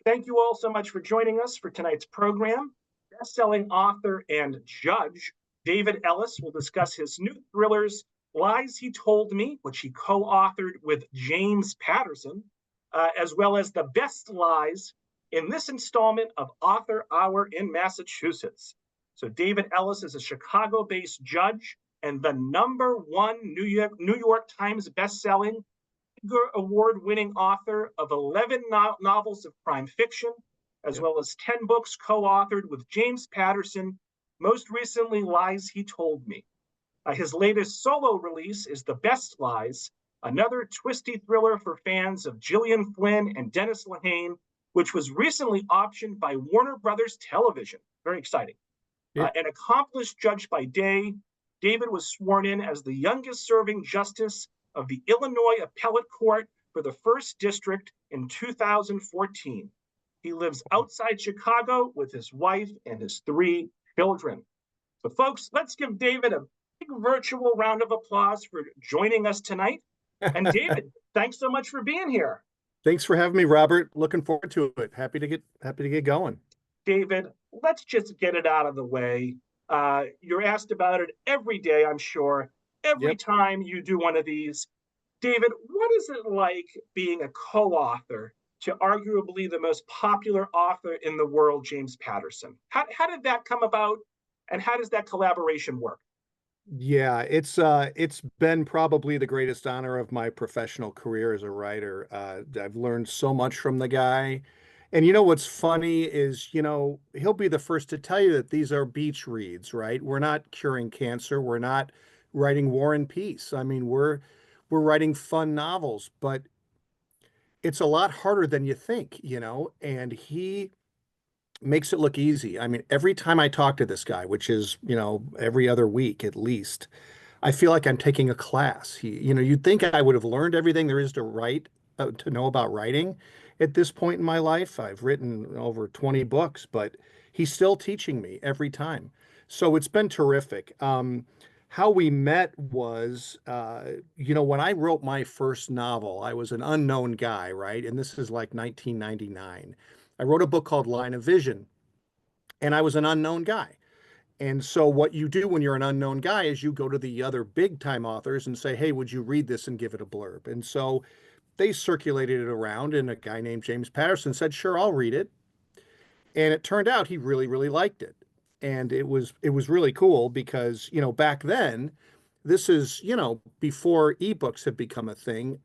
Thank you all so much for joining us for tonight's program. Best-selling author and judge David Ellis will discuss his new thrillers, Lies He Told Me, which he co-authored with James Patterson, as well as The Best Lies in this installment of Author Hour in Massachusetts. So David Ellis is a Chicago-based judge and the #1 New York Times bestselling Edgar Award-winning author of 11 novels of crime fiction, as well as 10 books co-authored with James Patterson, most recently Lies He Told Me. His latest solo release is The Best Lies, another twisty thriller for fans of Gillian, Flynn, and Denis Lehane, which was recently optioned by Warner Brothers Television. Very exciting. An accomplished judge by day, David was sworn in as the youngest serving justice of the Illinois Appellate Court for the 1st District in 2014. He lives outside Chicago with his wife and his 3 children. So folks, let's give David a big virtual round of applause for joining us tonight. And David, thanks so much for being here. Thanks for having me, Robert. Looking forward to it. Happy to get going. David, let's just get it out of the way. You're asked about it every day, I'm sure. Every time you do one of these. David, what is it like being a co-author to arguably the most popular author in the world, James Patterson? How did that come about, and how does that collaboration work? Yeah, it's been probably the greatest honor of my professional career as a writer. I've learned so much from the guy. And you know what's funny is, he'll be the first to tell you that these are beach reads, right? We're not curing cancer. We're not writing War and Peace. I mean, we're writing fun novels, but it's a lot harder than you think, and he makes it look easy. I mean, every time I talk to this guy, which is, every other week at least, I feel like I'm taking a class. You'd think I would have learned everything there is to write, to know about writing at this point in my life. I've written over 20 books, but he's still teaching me every time. So it's been terrific. How we met was, when I wrote my first novel, I was an unknown guy, right? And this is like 1999. I wrote a book called Line of Vision, and I was an unknown guy. And so what you do when you're an unknown guy is you go to the other big time authors and say, hey, would you read this and give it a blurb? And so they circulated it around, and a guy named James Patterson said, sure, I'll read it. And it turned out he really, really liked it. And it was really cool because, back then, this is, before ebooks had become a thing.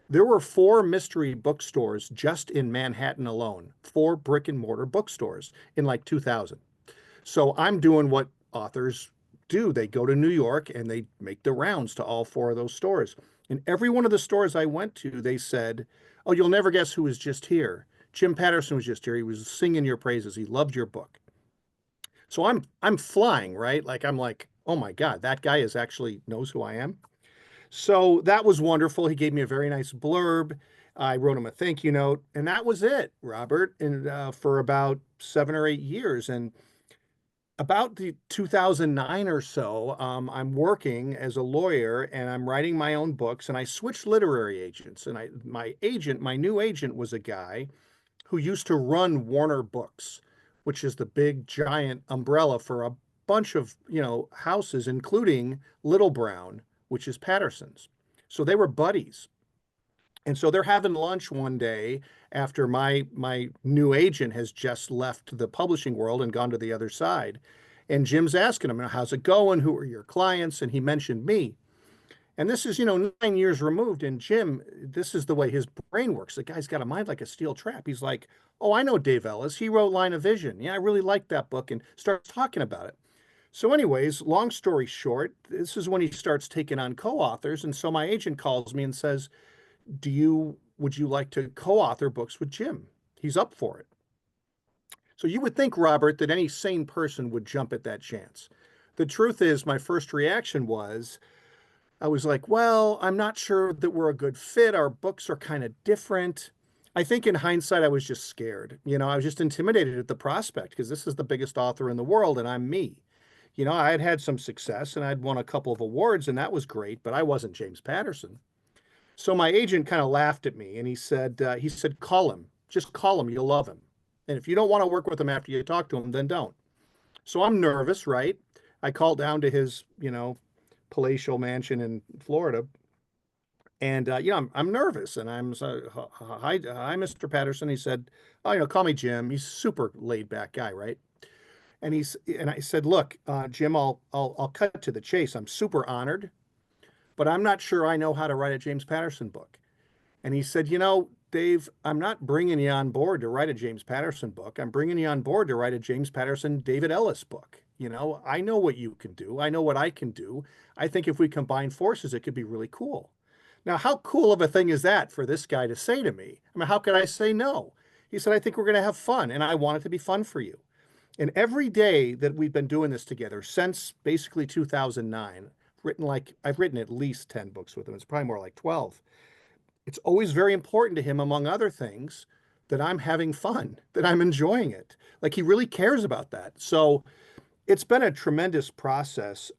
There were 4 mystery bookstores just in Manhattan alone, 4 brick and mortar bookstores in like 2000. So I'm doing what authors do. They go to New York and they make the rounds to all 4 of those stores. And every one of the stores I went to, they said, oh, you'll never guess who was just here. Jim Patterson was just here. He was singing your praises. He loved your book. So I'm flying, right? Like, I'm like, oh my God, that guy actually knows who I am. So that was wonderful. He gave me a very nice blurb. I wrote him a thank you note, and that was it, Robert, and for about 7 or 8 years. And about the 2009 or so, I'm working as a lawyer and I'm writing my own books, and I switched literary agents. And my new agent was a guy who used to run Warner Books, which is the big giant umbrella for a bunch of, houses, including Little Brown, which is Patterson's. So they were buddies. And so they're having lunch one day after my new agent has just left the publishing world and gone to the other side. And Jim's asking him, how's it going? Who are your clients? And he mentioned me. And this is, 9 years removed. And Jim, this is the way his brain works. The guy's got a mind like a steel trap. He's like, oh, I know Dave Ellis. He wrote Line of Vision. Yeah, I really liked that book, and starts talking about it. So anyways, long story short, this is when he starts taking on co-authors. And so my agent calls me and says, would you like to co-author books with Jim? He's up for it. So you would think, Robert, that any sane person would jump at that chance. The truth is, my first reaction was, I was like, well, I'm not sure that we're a good fit. Our books are kind of different. I think in hindsight, I was just scared. I was just intimidated at the prospect because this is the biggest author in the world and I'm me. I had had some success and I'd won a couple of awards and that was great, but I wasn't James Patterson. So my agent kind of laughed at me and he said, call him, just call him. You'll love him. And if you don't want to work with him after you talk to him, then don't. So I'm nervous, right? I called down to his, palatial mansion in Florida. And I'm nervous, and I'm so hi, Mr. Patterson. He said, "Oh, call me Jim." He's a super laid back guy, right? And I said, "Look, Jim, I'll cut to the chase. I'm super honored, but I'm not sure I know how to write a James Patterson book." And he said, Dave, I'm not bringing you on board to write a James Patterson book. I'm bringing you on board to write a James Patterson, David Ellis book. I know what you can do. I know what I can do. I think if we combine forces, it could be really cool. Now, how cool of a thing is that for this guy to say to me? I mean, how could I say no? He said, I think we're going to have fun, and I want it to be fun for you. And every day that we've been doing this together since basically 2009, I've written at least 10 books with him. It's probably more like 12. It's always very important to him, among other things, that I'm having fun, that I'm enjoying it. Like he really cares about that. So it's been a tremendous process.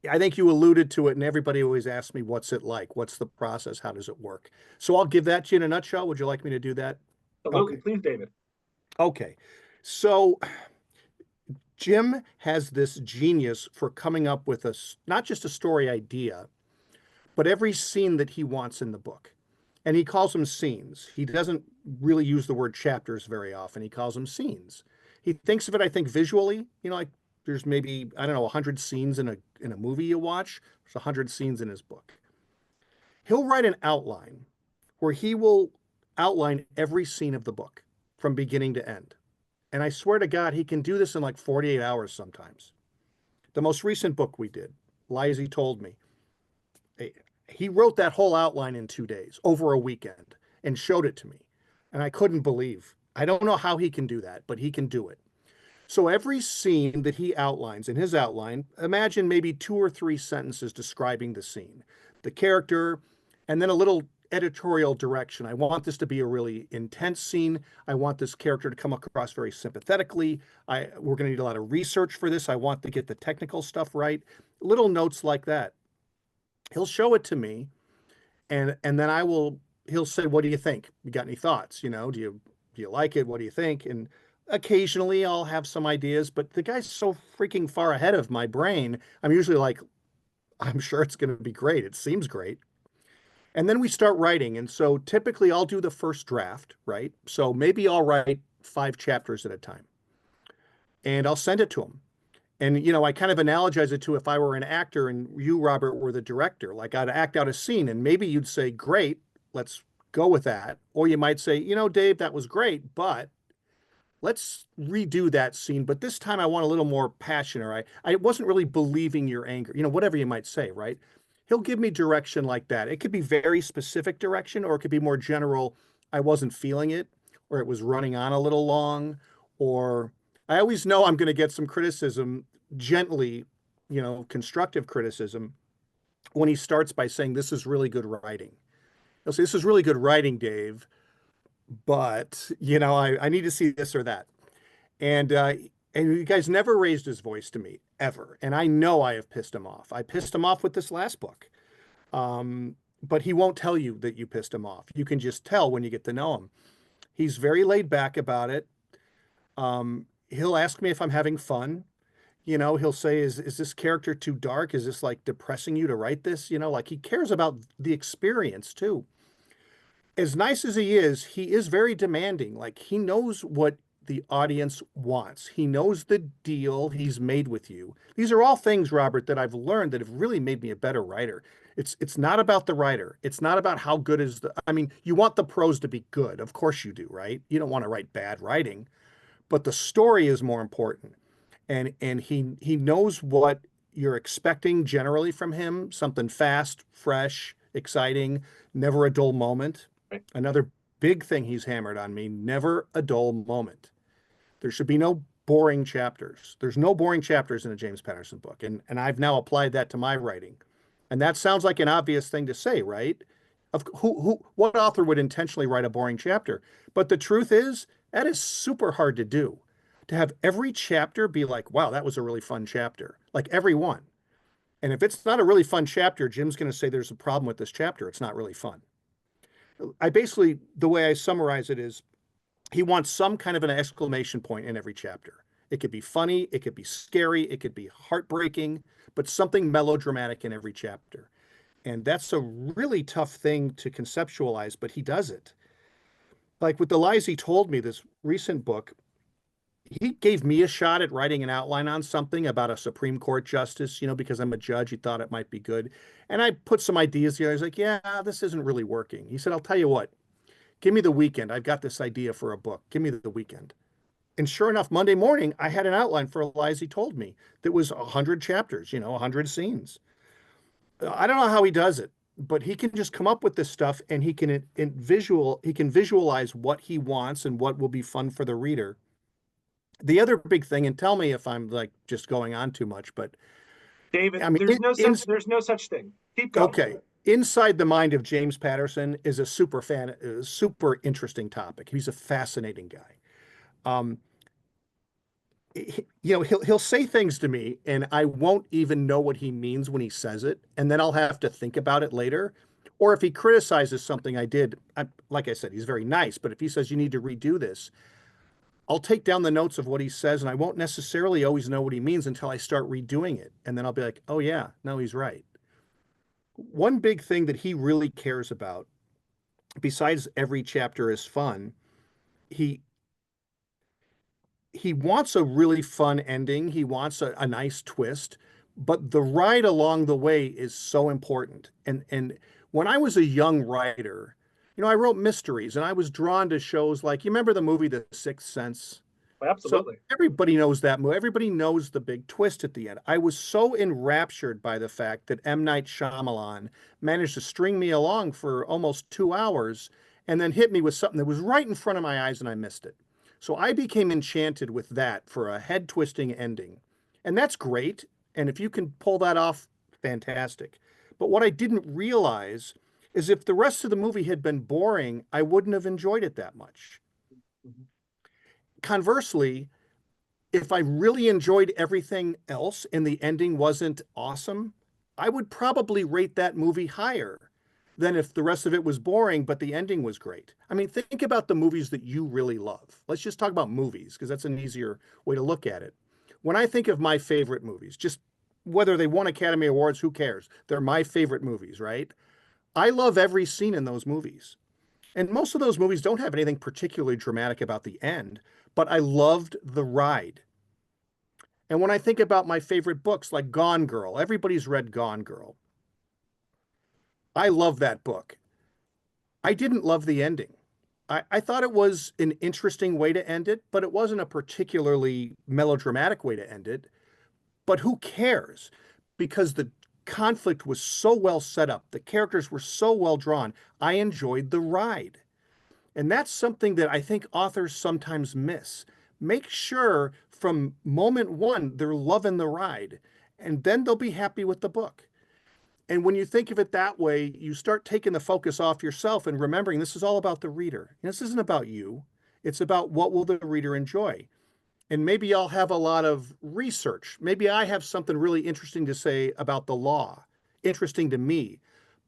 I think you alluded to it, and everybody always asks me, what's it like? What's the process? How does it work? So I'll give that to you in a nutshell. Would you like me to do that? Absolutely. Okay. Please, David. Okay. So Jim has this genius for coming up with not just a story idea, but every scene that he wants in the book. And he calls them scenes. He doesn't really use the word chapters very often. He calls them scenes. He thinks of it, I think, visually, like there's maybe, I don't know, 100 scenes in a movie you watch. There's 100 scenes in his book. He'll write an outline where he will outline every scene of the book from beginning to end. And I swear to God, he can do this in like 48 hours sometimes. The most recent book we did, Lies He Told Me, he wrote that whole outline in 2 days, over a weekend, and showed it to me. And I couldn't believe. I don't know how he can do that, but he can do it. So every scene that he outlines in his outline, imagine maybe 2 or 3 sentences describing the scene, the character, and then a little editorial direction. I want this to be a really intense scene. I want this character to come across very sympathetically. We're going to need a lot of research for this. I want to get the technical stuff right. Little notes like that. He'll show it to me, and then he'll say, what do you think? You got any thoughts? Do you like it? What do you think? And occasionally I'll have some ideas, but the guy's so freaking far ahead of my brain. I'm usually like, I'm sure it's going to be great. It seems great. And then we start writing. And so typically I'll do the first draft, right? So maybe I'll write 5 chapters at a time, and I'll send it to him. And, I kind of analogize it to if I were an actor and you, Robert, were the director. Like I'd act out a scene, and maybe you'd say, great, let's go with that. Or you might say, Dave, that was great, but let's redo that scene. But this time I want a little more passion, or I wasn't really believing your anger, whatever you might say, right? He'll give me direction like that. It could be very specific direction, or it could be more general. I wasn't feeling it, or it was running on a little long, or I always know I'm going to get some criticism, gently, constructive criticism, when he starts by saying, this is really good writing. He'll say, this is really good writing, Dave, but, I need to see this or that. And you guys never raised his voice to me, ever. And I know I have pissed him off. I pissed him off with this last book. But he won't tell you that you pissed him off. You can just tell when you get to know him. He's very laid back about it. He'll ask me if I'm having fun. He'll say, is this character too dark? Is this like depressing you to write this? Like he cares about the experience too. As nice as he is very demanding. Like he knows what the audience wants. He knows the deal he's made with you. These are all things, Robert, that I've learned that have really made me a better writer. It's not about the writer. It's not about how good is you want the prose to be good. Of course you do, right? You don't want to write bad writing. But the story is more important. And he knows what you're expecting generally from him, something fast, fresh, exciting, never a dull moment. Right. Another big thing he's hammered on me, never a dull moment. There should be no boring chapters. There's no boring chapters in a James Patterson book. And I've now applied that to my writing. And that sounds like an obvious thing to say, right? What author would intentionally write a boring chapter? But the truth is, that is super hard to do. To have every chapter be like, wow, that was a really fun chapter. Like every one. And if it's not a really fun chapter, Jim's going to say there's a problem with this chapter. It's not really fun. I basically, the way I summarize it is he wants some kind of an exclamation point in every chapter. It could be funny, it could be scary, it could be heartbreaking, but something melodramatic in every chapter. And that's a really tough thing to conceptualize, but he does it. Like with The Lies He Told Me, this recent book, he gave me a shot at writing an outline on something about a Supreme Court justice, because I'm a judge. He thought it might be good. And I put some ideas together. I was like, yeah, this isn't really working. He said, I'll tell you what, give me the weekend. I've got this idea for a book. Give me the weekend. And sure enough, Monday morning, I had an outline for Lies He Told Me that was 100 chapters, 100 scenes. I don't know how he does it, but he can just come up with this stuff and he can visualize what he wants and what will be fun for the reader. The other big thing, and tell me if I'm like just going on too much, but David, I mean, there's no such thing. Keep going. okay. Inside the mind of James Patterson is a super interesting topic. He's a fascinating guy. He'll say things to me and I won't even know what he means when he says it, and then I'll have to think about it later. Or if he criticizes something I did, like I said, he's very nice, but if he says you need to redo this, I'll take down the notes of what he says, and I won't necessarily always know what he means until I start redoing it. And then I'll be like, oh yeah, no, he's right. One big thing that he really cares about, besides every chapter is fun, he wants a really fun ending. He wants a nice twist, but the ride along the way is so important. And when I was a young writer, I wrote mysteries and I was drawn to shows like, you remember the movie The Sixth Sense? Absolutely. So everybody knows that movie. Everybody knows the big twist at the end. I was so enraptured by the fact that M. Night Shyamalan managed to string me along for almost 2 hours and then hit me with something that was right in front of my eyes and I missed it. So I became enchanted with that for a head-twisting ending. And that's great. And if you can pull that off, fantastic. But what I didn't realize is if the rest of the movie had been boring, I wouldn't have enjoyed it that much. Mhm. Conversely, if I really enjoyed everything else and the ending wasn't awesome, I would probably rate that movie higher than if the rest of it was boring, but the ending was great. I mean, think about the movies that you really love. Let's just talk about movies, because that's an easier way to look at it. When I think of my favorite movies, just whether they won Academy Awards, who cares? They're my favorite movies, right? I love every scene in those movies. And most of those movies don't have anything particularly dramatic about the end, but I loved the ride. And when I think about my favorite books like Gone Girl, everybody's read Gone Girl. I love that book. I didn't love the ending. I thought it was an interesting way to end it, but it wasn't a particularly melodramatic way to end it. But who cares? Because the conflict was so well set up, the characters were so well drawn. I enjoyed the ride. And that's something that I think authors sometimes miss. Make sure from moment one, they're loving the ride, and then they'll be happy with the book. And when you think of it that way, you start taking the focus off yourself and remembering this is all about the reader. This isn't about you. It's about what will the reader enjoy. And maybe I'll have a lot of research. Maybe I have something really interesting to say about the law, interesting to me.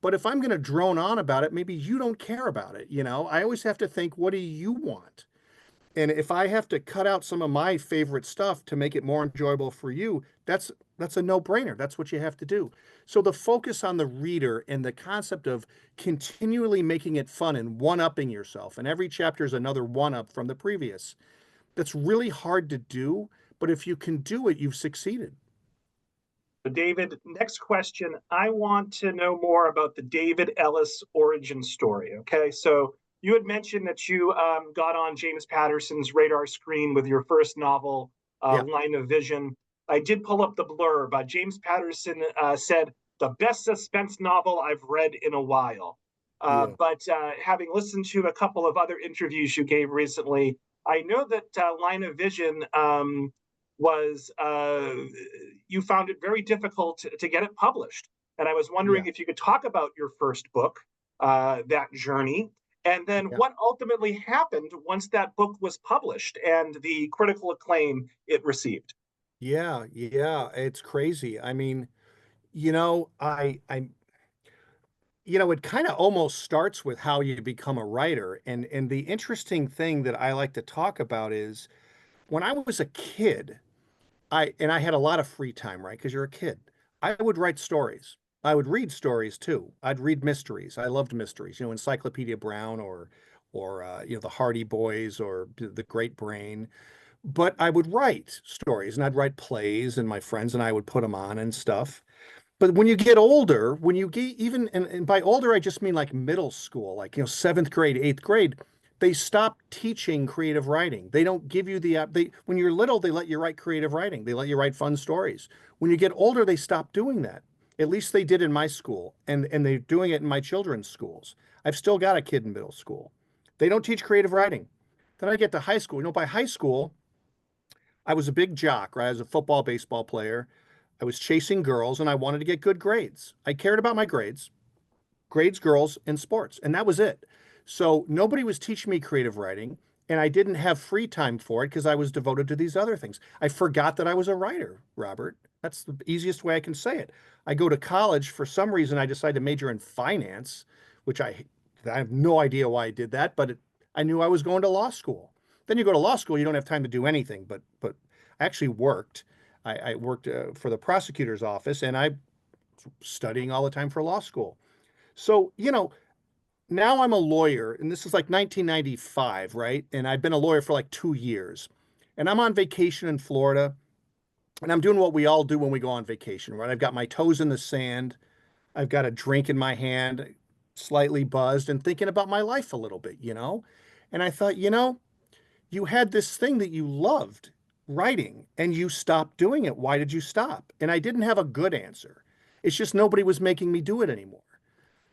But if I'm going to drone on about it, maybe you don't care about it. I always have to think, what do you want? And if I have to cut out some of my favorite stuff to make it more enjoyable for you, that's a no-brainer. That's what you have to do. So the focus on the reader and the concept of continually making it fun and one-upping yourself, and every chapter is another one-up from the previous. That's really hard to do, but if you can do it, you've succeeded. So David, next question. I want to know more about the David Ellis origin story. Okay, so you had mentioned that you got on James Patterson's radar screen with your first novel, Yeah. Line of Vision. I did pull up the blurb. James Patterson said, the best suspense novel I've read in a while. Yeah. But having listened to a couple of other interviews you gave recently, I know that Line of Vision was, you found it very difficult to get it published. And I was wondering Yeah. if you could talk about your first book, that journey, and then Yeah. what ultimately happened once that book was published and the critical acclaim it received. Yeah. It's crazy. I mean, You know, it kind of almost starts with how you become a writer. And the interesting thing that I like to talk about is when I was a kid, I had a lot of free time, right? Because you're a kid. I would write stories. I would read stories too. I'd read mysteries. I loved mysteries, Encyclopedia Brown or the Hardy Boys or The Great Brain. But I would write stories and I'd write plays and my friends and I would put them on and stuff. But when you get older, when you get even, and by older, I just mean like middle school, like, seventh grade, eighth grade, they stop teaching creative writing. They don't give you when you're little, they let you write creative writing. They let you write fun stories. When you get older, they stop doing that. At least they did in my school, and they're doing it in my children's schools. I've still got a kid in middle school. They don't teach creative writing. Then I get to high school. By high school, I was a big jock, right? I was a football, baseball player. I was chasing girls and I wanted to get good grades. I cared about my grades, girls, and sports, and that was it. So nobody was teaching me creative writing, and I didn't have free time for it because I was devoted to these other things. I forgot that I was a writer, Robert. That's the easiest way I can say it. I go to college, for some reason, I decided to major in finance, which I have no idea why I did that, but I knew I was going to law school. Then you go to law school, you don't have time to do anything, but I actually worked. I worked for the prosecutor's office, and I studying all the time for law school. So, now I'm a lawyer, and this is like 1995, right? And I've been a lawyer for like 2 years. And I'm on vacation in Florida, and I'm doing what we all do when we go on vacation, right? I've got my toes in the sand, I've got a drink in my hand, slightly buzzed, and thinking about my life a little bit. And I thought, you had this thing that you loved, writing, and you stopped doing it. Why did you stop? And I didn't have a good answer. It's just nobody was making me do it anymore.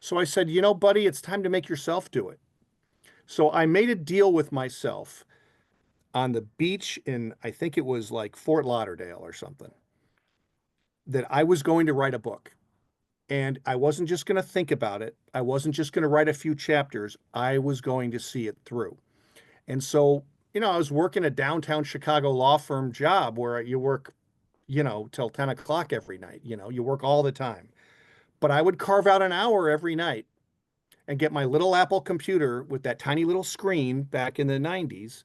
So I said, buddy, it's time to make yourself do it. So I made a deal with myself on the beach in, I think it was like Fort Lauderdale or something, that I was going to write a book. And I wasn't just going to think about it. I wasn't just going to write a few chapters. I was going to see it through. And so, I was working a downtown Chicago law firm job where you work, till 10 o'clock every night. You work all the time. But I would carve out an hour every night and get my little Apple computer with that tiny little screen back in the 90s,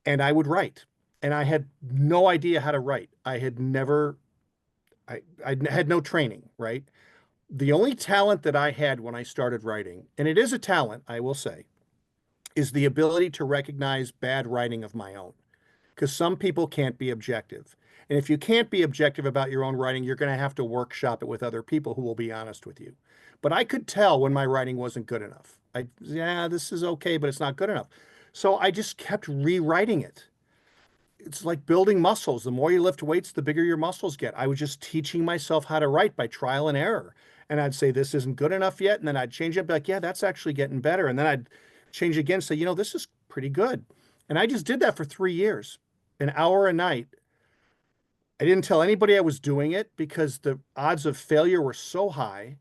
and I would write. And I had no idea how to write. I had no training, right? The only talent that I had when I started writing, and it is a talent, I will say, is the ability to recognize bad writing of my own. Because some people can't be objective. And if you can't be objective about your own writing, you're going to have to workshop it with other people who will be honest with you. But I could tell when my writing wasn't good enough. Yeah, this is okay, but it's not good enough. So I just kept rewriting it. It's like building muscles. The more you lift weights, the bigger your muscles get. I was just teaching myself how to write by trial and error. And I'd say, this isn't good enough yet. And then I'd change it, be like, yeah, that's actually getting better. And then I'd change again, say, this is pretty good. And I just did that for 3 years, an hour a night. I didn't tell anybody I was doing it because the odds of failure were so high.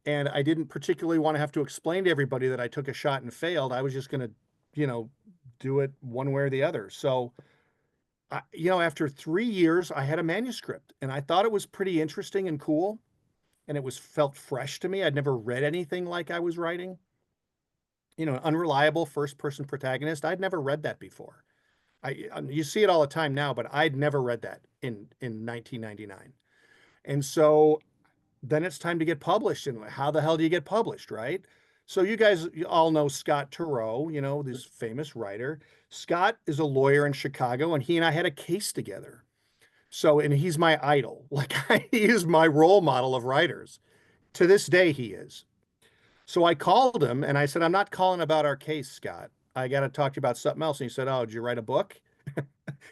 And I didn't particularly want to have to explain to everybody that I took a shot and failed. I was just going to, do it one way or the other. So, after 3 years, I had a manuscript and I thought it was pretty interesting and cool. And it felt fresh to me. I'd never read anything like I was writing. An unreliable first person protagonist. I'd never read that before. You see it all the time now, but I'd never read that in 1999. And so then it's time to get published. And how the hell do you get published, right? So you all know Scott Turow, this famous writer. Scott is a lawyer in Chicago, and he and I had a case together. So, and he's my idol. Like, he is my role model of writers. To this day, he is. So I called him and I said, I'm not calling about our case, Scott. I got to talk to you about something else. And he said, oh, did you write a book?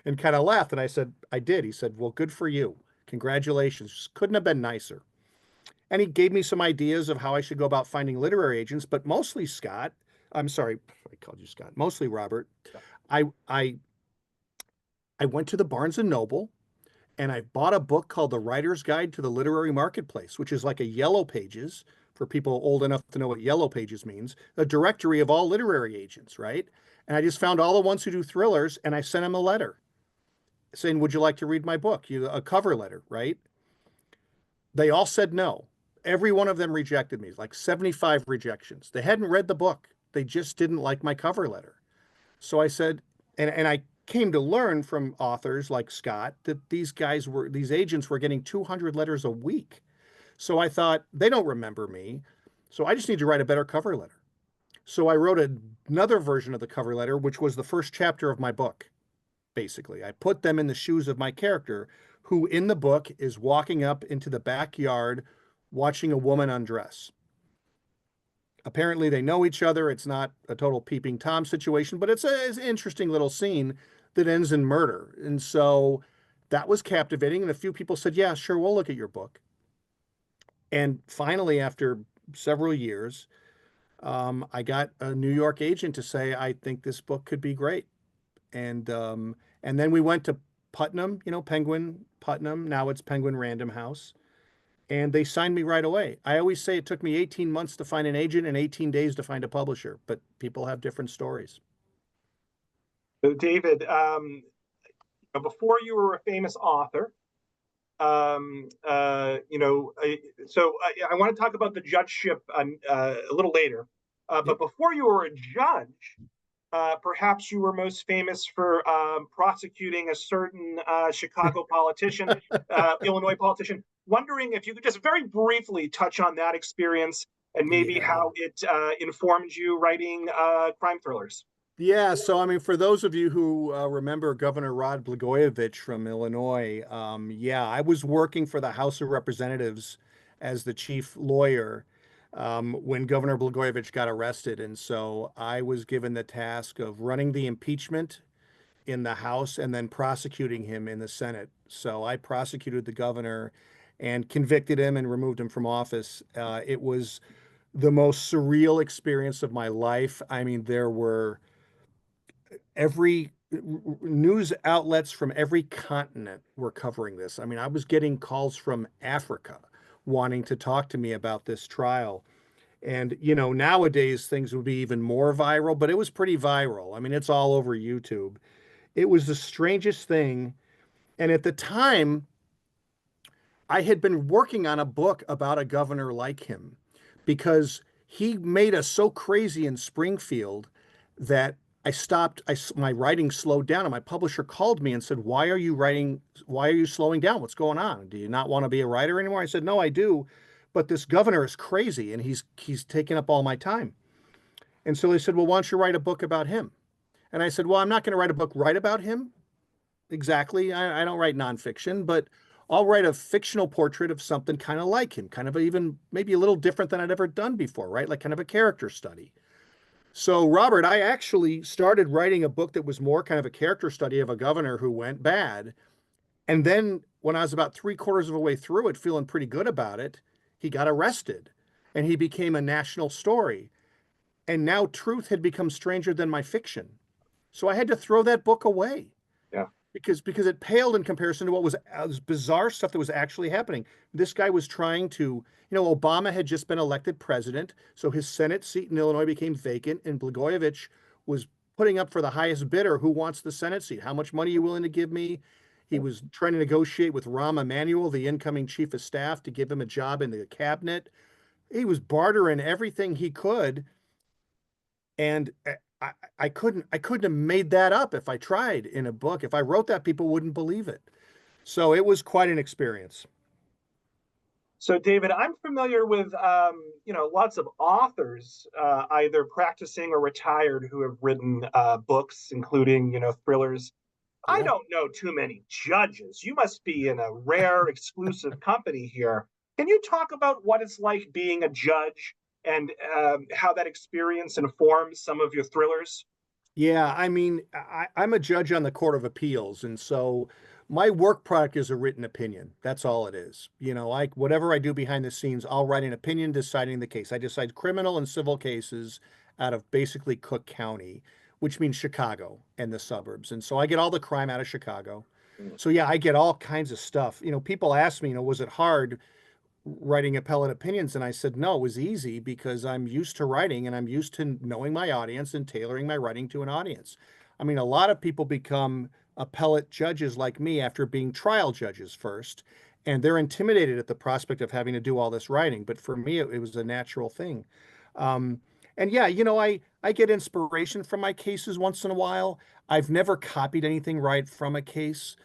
And kind of laughed. And I said, I did. He said, well, good for you. Congratulations. Couldn't have been nicer. And he gave me some ideas of how I should go about finding literary agents, but mostly Scott. I'm sorry, I called you Scott. Mostly Robert. I went to the Barnes and Noble and I bought a book called The Writer's Guide to the Literary Marketplace, which is like a Yellow Pages, for people old enough to know what Yellow Pages means, a directory of all literary agents, right? And I just found all the ones who do thrillers, and I sent them a letter saying, would you like to read my book? A cover letter, right? They all said no. Every one of them rejected me, like 75 rejections. They hadn't read the book. They just didn't like my cover letter. So I said, and I came to learn from authors like Scott that these agents were getting 200 letters a week. So I thought, they don't remember me. So I just need to write a better cover letter. So I wrote another version of the cover letter, which was the first chapter of my book. Basically, I put them in the shoes of my character, who in the book is walking up into the backyard watching a woman undress. Apparently, they know each other. It's not a total peeping Tom situation, but it's an interesting little scene that ends in murder. And so that was captivating. And a few people said, yeah, sure, we'll look at your book. And finally, after several years, I got a New York agent to say, I think this book could be great. And then we went to Putnam, Penguin Putnam. Now it's Penguin Random House. And they signed me right away. I always say it took me 18 months to find an agent and 18 days to find a publisher, but people have different stories. So, David, before you were a famous author, I want to talk about the judgeship a little later. But before you were a judge, perhaps you were most famous for prosecuting a certain Chicago politician, Illinois politician. Wondering if you could just very briefly touch on that experience and maybe how it informed you writing crime thrillers. Yeah, so I mean, for those of you who remember Governor Rod Blagojevich from Illinois, I was working for the House of Representatives as the chief lawyer when Governor Blagojevich got arrested. And so I was given the task of running the impeachment in the House and then prosecuting him in the Senate. So I prosecuted the governor and convicted him and removed him from office. It was the most surreal experience of my life. I mean, there were every news outlets from every continent were covering this. I mean, I was getting calls from Africa wanting to talk to me about this trial. And, nowadays things would be even more viral, but it was pretty viral. I mean, it's all over YouTube. It was the strangest thing. And at the time, I had been working on a book about a governor like him because he made us so crazy in Springfield that my writing slowed down, and my publisher called me and said, why are you slowing down? What's going on? Do you not want to be a writer anymore? I said, no, I do. But this governor is crazy and he's taking up all my time. And so they said, well, why don't you write a book about him? And I said, well, I'm not going to write a book right about him. Exactly. I don't write nonfiction, but I'll write a fictional portrait of something kind of like him, kind of even maybe a little different than I'd ever done before, right? Like kind of a character study. So, Robert, I actually started writing a book that was more kind of a character study of a governor who went bad. And then when I was about 3/4 of the way through it, feeling pretty good about it, he got arrested and he became a national story. And now truth had become stranger than my fiction. So I had to throw that book away. Yeah. Because it paled in comparison to what was bizarre stuff that was actually happening. This guy was trying to, Obama had just been elected president, so his Senate seat in Illinois became vacant, and Blagojevich was putting up for the highest bidder. Who wants the Senate seat? How much money are you willing to give me? He was trying to negotiate with Rahm Emanuel, the incoming chief of staff, to give him a job in the cabinet. He was bartering everything he could, and I couldn't have made that up if I tried in a book. If I wrote that, people wouldn't believe it. So it was quite an experience. So, David, I'm familiar with lots of authors, either practicing or retired, who have written books, including thrillers. Yeah. I don't know too many judges. You must be in a rare, exclusive company here. Can you talk about what it's like being a judge and how that experience informs some of your thrillers? Yeah, I mean, I'm a judge on the Court of Appeals, and so my work product is a written opinion. That's all it is. Whatever I do behind the scenes, I'll write an opinion deciding the case. I decide criminal and civil cases out of basically Cook County, which means Chicago and the suburbs. And so I get all the crime out of Chicago. So yeah, I get all kinds of stuff. People ask me, was it hard writing appellate opinions? And I said, no, it was easy because I'm used to writing and I'm used to knowing my audience and tailoring my writing to an audience. I mean, a lot of people become appellate judges like me after being trial judges first. and they're intimidated at the prospect of having to do all this writing. But for me, it was a natural thing. Um, and yeah, I get inspiration from my cases once in a while. I've never copied anything right from a case,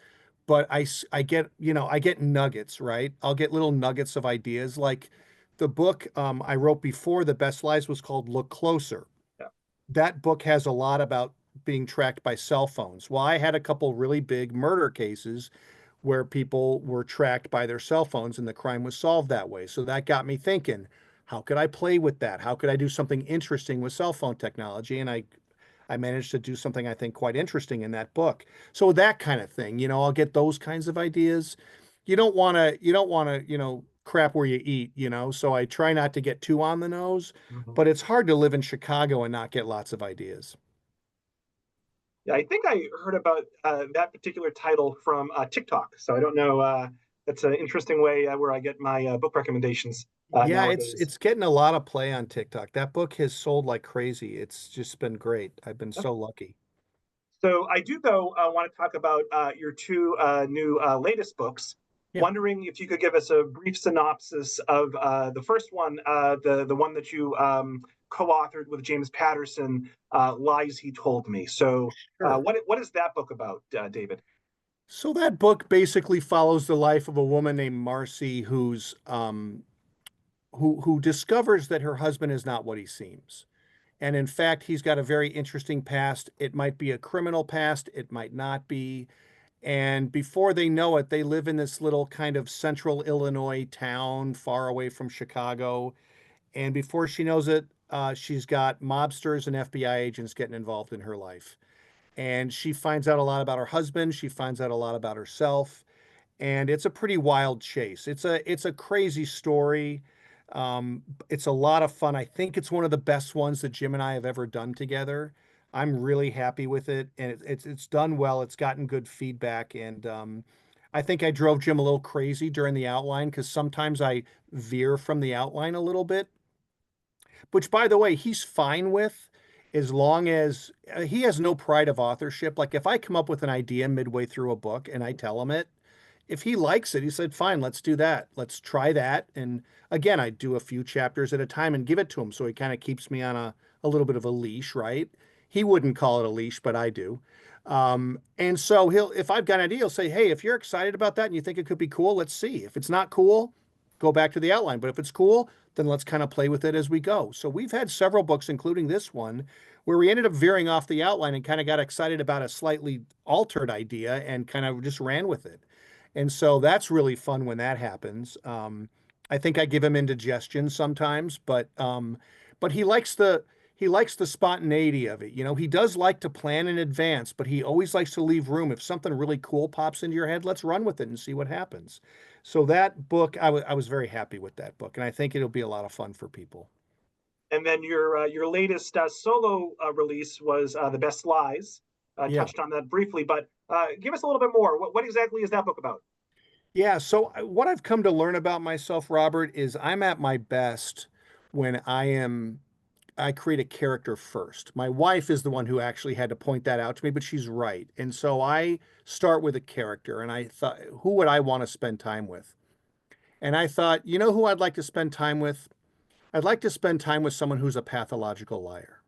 but I get, I get nuggets, right? I'll get little nuggets of ideas. Like the book I wrote before The Best Lies was called Look Closer. Yeah. That book has a lot about being tracked by cell phones. Well, I had a couple really big murder cases where people were tracked by their cell phones and the crime was solved that way. So that got me thinking, how could I play with that? How could I do something interesting with cell phone technology? And I managed to do something I think quite interesting in that book. So that kind of thing, I'll get those kinds of ideas. You don't want to, crap where you eat, So I try not to get too on the nose, Mhm. but it's hard to live in Chicago and not get lots of ideas. Yeah, I think I heard about that particular title from TikTok. So I don't know. That's an interesting way where I get my book recommendations Yeah, it's nowadays. it's getting a lot of play on TikTok. That book has sold like crazy. It's just been great. I've been so lucky. So I do, though, want to talk about your two new latest books. Yeah. Wondering if you could give us a brief synopsis of the first one, the one that you co-authored with James Patterson, "Lies He Told Me." So, Sure. what is that book about, David? So that book basically follows the life of a woman named Marcy who discovers that her husband is not what he seems. And in fact, he's got a very interesting past. It might be a criminal past, it might not be. And before they know it, they live in this little kind of central Illinois town far away from Chicago. And before she knows it, she's got mobsters and FBI agents getting involved in her life. And she finds out a lot about her husband. She finds out a lot about herself, and it's a pretty wild chase. It's a crazy story. It's a lot of fun. I think it's one of the best ones that Jim and I have ever done together. I'm really happy with it, and it's done well. It's gotten good feedback, and I think I drove Jim a little crazy during the outline because sometimes I veer from the outline a little bit, which by the way, he's fine with as long as he has no pride of authorship. Like if I come up with an idea midway through a book and I tell him it, if he likes it, he said, fine, let's do that. Let's try that. And again, I do a few chapters at a time and give it to him. So he kind of keeps me on a little bit of a leash, right? He wouldn't call it a leash, but I do. And so if I've got an idea, he'll say, hey, if you're excited about that and you think it could be cool, let's see. If it's not cool, go back to the outline. But if it's cool, then let's kind of play with it as we go. So we've had several books, including this one, where we ended up veering off the outline and kind of got excited about a slightly altered idea and kind of just ran with it. And so that's really fun when that happens. I think I give him indigestion sometimes, but he likes the spontaneity of it. He does like to plan in advance, but he always likes to leave room. If something really cool pops into your head, let's run with it and see what happens. So that book, I was very happy with that book, and I think it'll be a lot of fun for people. And then your latest solo release was "The Best Lies." Yeah. Touched on that briefly, but give us a little bit more. What exactly is that book about? Yeah, so what I've come to learn about myself, Robert, is I'm at my best when I create a character first. My wife is the one who actually had to point that out to me, but she's right. And so I start with a character and I thought, who would I want to spend time with? And I thought, who I'd like to spend time with? I'd like to spend time with someone who's a pathological liar.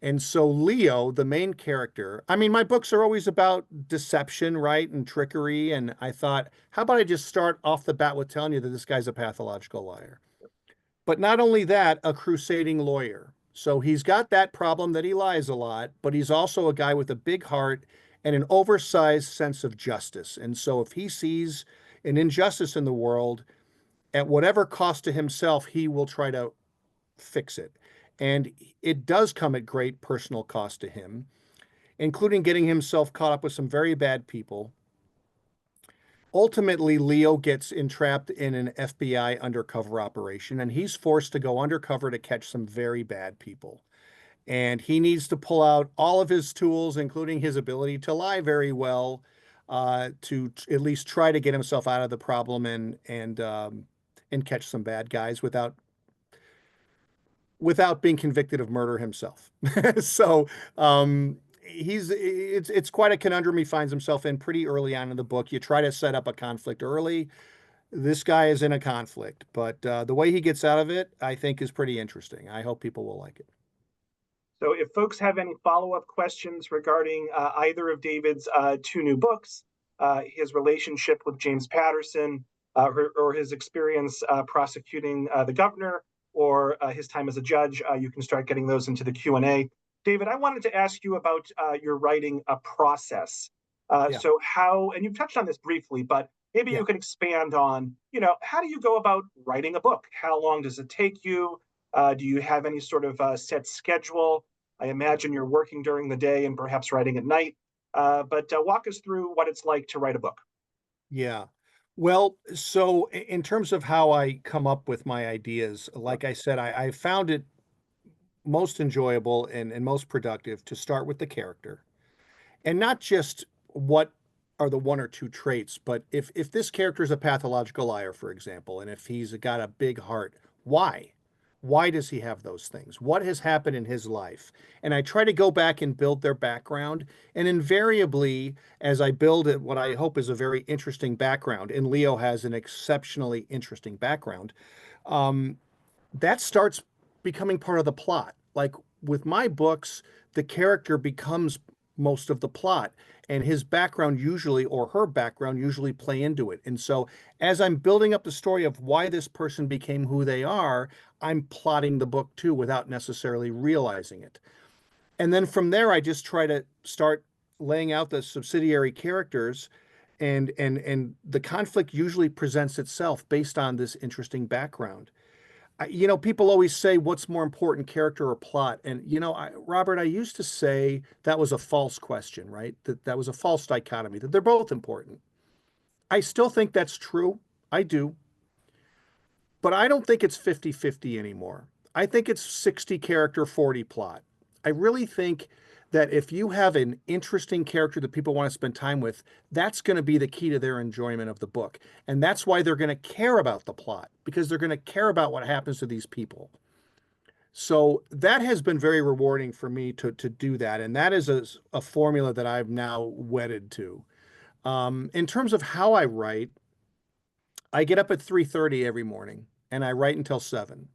And so Leo, the main character, I mean, my books are always about deception, right? And trickery. And I thought, how about I just start off the bat with telling you that this guy's a pathological liar? But not only that, a crusading lawyer. So he's got that problem that he lies a lot, but he's also a guy with a big heart and an oversized sense of justice. And so if he sees an injustice in the world, at whatever cost to himself, he will try to fix it. And it does come at great personal cost to him, including getting himself caught up with some very bad people. Ultimately, Leo gets entrapped in an FBI undercover operation, and he's forced to go undercover to catch some very bad people. And he needs to pull out all of his tools, including his ability to lie very well, to at least try to get himself out of the problem and catch some bad guys without being convicted of murder himself. So it's quite a conundrum he finds himself in pretty early on in the book. You try to set up a conflict early, This guy is in a conflict, but the way he gets out of it, I think, is pretty interesting. I hope people will like it. So if folks have any follow-up questions regarding either of David's two new books, his relationship with James Patterson, or his experience prosecuting the governor, or his time as a judge, you can start getting those into the Q&A. David, I wanted to ask you about your writing process. Yeah, So how, and you've touched on this briefly, but maybe yeah. you can expand on, how do you go about writing a book? How long does it take you? Do you have any sort of set schedule? I imagine you're working during the day and perhaps writing at night. But walk us through what it's like to write a book. Yeah. Well, so in terms of how I come up with my ideas, like I said, I found it most enjoyable and most productive to start with the character, and not just what are the one or two traits, but if this character is a pathological liar, for example, and if he's got a big heart, why? Why does he have those things? What has happened in his life? And I try to go back and build their background. And invariably, as I build it, what I hope is a very interesting background, and Leo has an exceptionally interesting background, um, that starts becoming part of the plot. Like with my books, the character becomes most of the plot, and his background usually, or her background usually, play into it. And so as I'm building up the story of why this person became who they are, I'm plotting the book too without necessarily realizing it. And then from there, I just try to start laying out the subsidiary characters, and the conflict usually presents itself based on this interesting background. People always say, what's more important, character or plot? And, Robert, I used to say that was a false question, right? That was a false dichotomy, that they're both important. I still think that's true. I do. But I don't think it's 50-50 anymore. I think it's 60 character, 40 plot. I really think that if you have an interesting character that people want to spend time with, that's going to be the key to their enjoyment of the book. And that's why they're going to care about the plot, because they're going to care about what happens to these people. So that has been very rewarding for me to do that. And that is a formula that I've now wedded to. In terms of how I write, I get up at 3:30 every morning and I write until 7.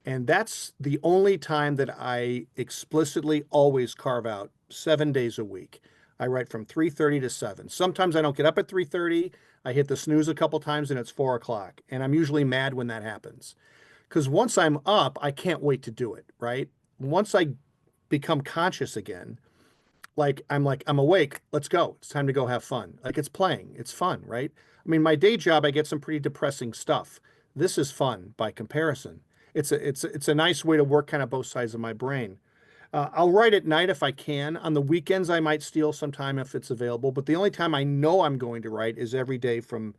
And that's the only time that I explicitly always carve out 7 days a week. I write from 3:30 to 7. Sometimes I don't get up at 3:30. I hit the snooze a couple times and it's 4 o'clock. And I'm usually mad when that happens. Because once I'm up, I can't wait to do it, right? Once I become conscious again, I'm awake, let's go. It's time to go have fun. Like it's playing, it's fun, right? I mean, my day job, I get some pretty depressing stuff. This is fun by comparison. It's a nice way to work kind of both sides of my brain. I'll write at night if I can. On the weekends, I might steal some time if it's available. But the only time I know I'm going to write is every day from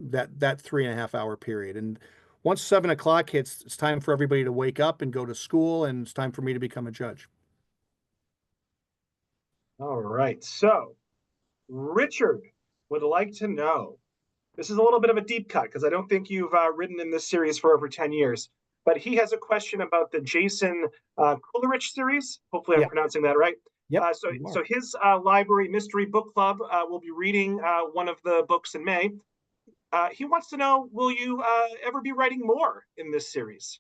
that 3.5 hour period. And once 7 o'clock hits, it's time for everybody to wake up and go to school, and it's time for me to become a judge. All right. So Richard would like to know, this is a little bit of a deep cut because I don't think you've written in this series for over 10 years, but he has a question about the Jason Coleridge series. Hopefully I'm Yeah. pronouncing that right. Yep. So his library mystery book club will be reading one of the books in May. He wants to know, will you ever be writing more in this series?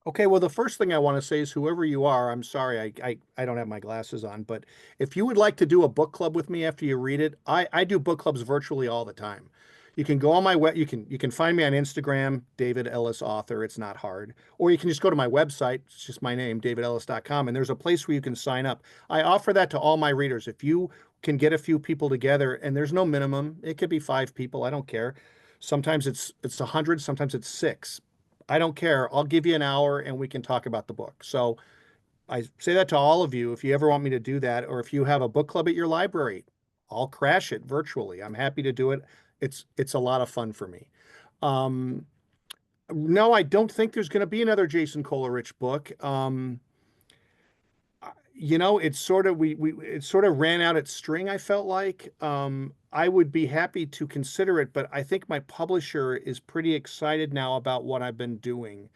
Okay, well, the first thing I want to say is whoever you are, I'm sorry, I don't have my glasses on, but if you would like to do a book club with me after you read it, I do book clubs virtually all the time. You can go on my web, you can find me on Instagram, David Ellis Author, it's not hard. Or you can just go to my website, it's just my name, davidellis.com, and there's a place where you can sign up. I offer that to all my readers. If you can get a few people together, and there's no minimum, it could be 5 people, I don't care. Sometimes it's 100, sometimes it's 6. I don't care. I'll give you an hour and we can talk about the book. So I say that to all of you. If you ever want me to do that, or if you have a book club at your library, I'll crash it virtually. I'm happy to do it. It's a lot of fun for me. Um, no, I don't think there's going to be another Jason Coleridge book. It's sort of it sort of ran out its string, I felt like. I would be happy to consider it, but I think my publisher is pretty excited now about what I've been doing.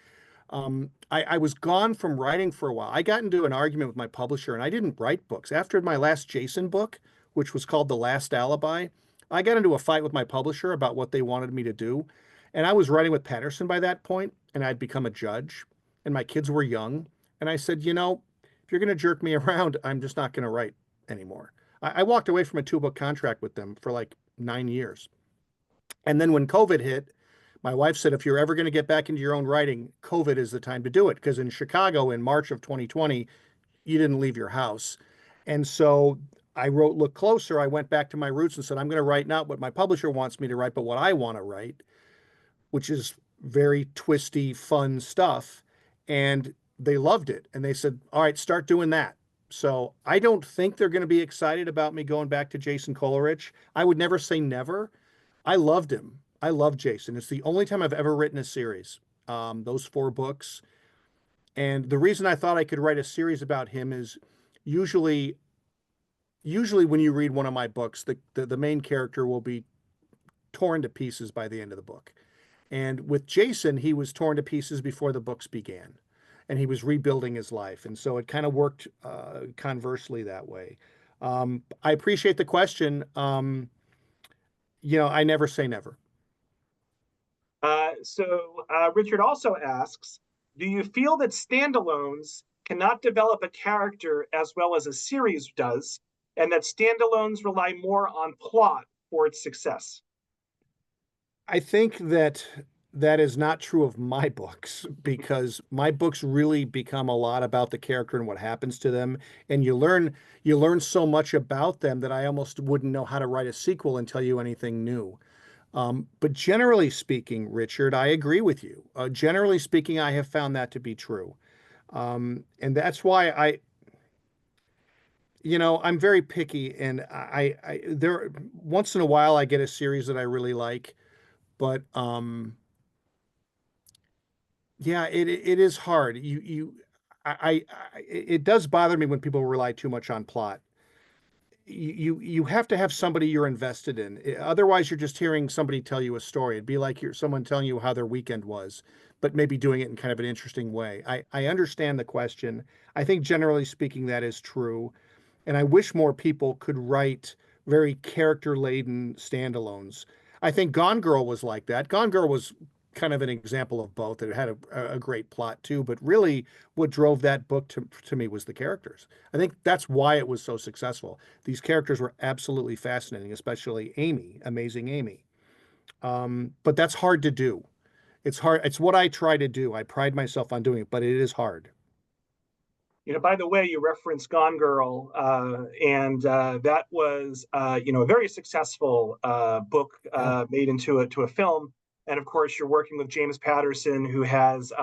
I was gone from writing for a while. I got into an argument with my publisher and I didn't write books. After my last Jason book, which was called The Last Alibi, I got into a fight with my publisher about what they wanted me to do. And I was writing with Patterson by that point, and I'd become a judge, and my kids were young. And I said, if you're going to jerk me around, I'm just not going to write anymore. I walked away from a 2-book contract with them for like 9 years. And then when COVID hit, my wife said, if you're ever going to get back into your own writing, COVID is the time to do it. Because in Chicago in March of 2020, you didn't leave your house. And so I wrote Look Closer. I went back to my roots and said, I'm going to write not what my publisher wants me to write, but what I want to write, which is very twisty, fun stuff. And they loved it. And they said, all right, start doing that. So I don't think they're going to be excited about me going back to Jason Coleridge. I would never say never. I loved him. I love Jason. It's the only time I've ever written a series, those 4 books. And the reason I thought I could write a series about him is usually when you read one of my books, the main character will be torn to pieces by the end of the book. And with Jason, he was torn to pieces before the books began, and he was rebuilding his life. And so it kind of worked conversely that way. I appreciate the question. I never say never. Richard also asks, do you feel that standalones cannot develop a character as well as a series does, and that standalones rely more on plot for its success? I think that is not true of my books, because my books really become a lot about the character and what happens to them. And you learn so much about them that I almost wouldn't know how to write a sequel and tell you anything new. But generally speaking, Richard, I agree with you. Generally speaking, I have found that to be true. And that's why I'm very picky, and there once in a while I get a series that I really like, but yeah, it is hard. It does bother me when people rely too much on plot. You have to have somebody you're invested in. Otherwise, you're just hearing somebody tell you a story. It'd be like someone telling you how their weekend was, but maybe doing it in kind of an interesting way. I understand the question. I think generally speaking, that is true. And I wish more people could write very character-laden standalones. I think Gone Girl was like that. Gone Girl was kind of an example of both. It had a great plot too, but really what drove that book to me was the characters. I think that's why it was so successful. These characters were absolutely fascinating, especially Amy, amazing Amy. But that's hard to do. It's hard. It's what I try to do. I pride myself on doing it, but it is hard. By the way, you referenced Gone Girl, and that was, a very successful book made into a film. And of course, you're working with James Patterson, who has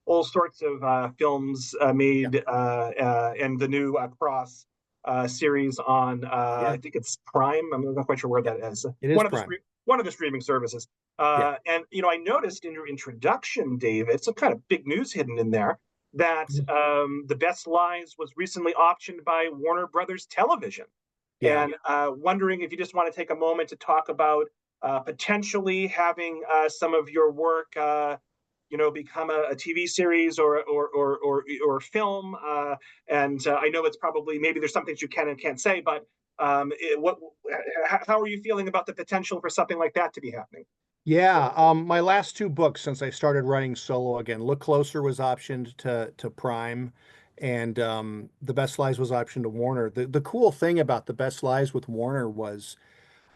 all sorts of films made, and the new Cross series on, I think it's Prime. I'm not quite sure where that is. It is Prime. One of the streaming services. And I noticed in your introduction, David, some kind of big news hidden in there, that The Best Lies was recently optioned by Warner Brothers Television. And wondering if you just want to take a moment to talk about potentially having some of your work, become a TV series or film. And I know it's probably, maybe there's some things you can and can't say, but how are you feeling about the potential for something like that to be happening? Yeah, my last 2 books since I started writing solo again, Look Closer was optioned to Prime, and The Best Lies was optioned to Warner. The cool thing about The Best Lies with Warner was,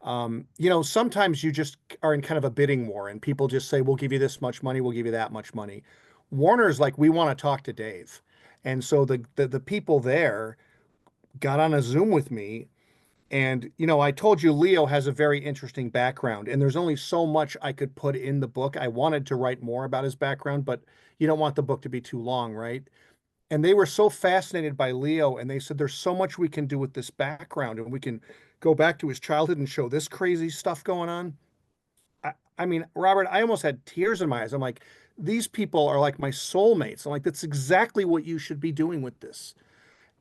sometimes you just are in kind of a bidding war, and people just say, we'll give you this much money, we'll give you that much money. Warner's like, we want to talk to Dave. And so the people there got on a Zoom with me. And, I told you Leo has a very interesting background, and there's only so much I could put in the book. I wanted to write more about his background, but you don't want the book to be too long, right? And they were so fascinated by Leo, and they said, there's so much we can do with this background, and we can go back to his childhood and show this crazy stuff going on. I mean, Robert, I almost had tears in my eyes. I'm like, these people are like my soulmates. I'm like, that's exactly what you should be doing with this.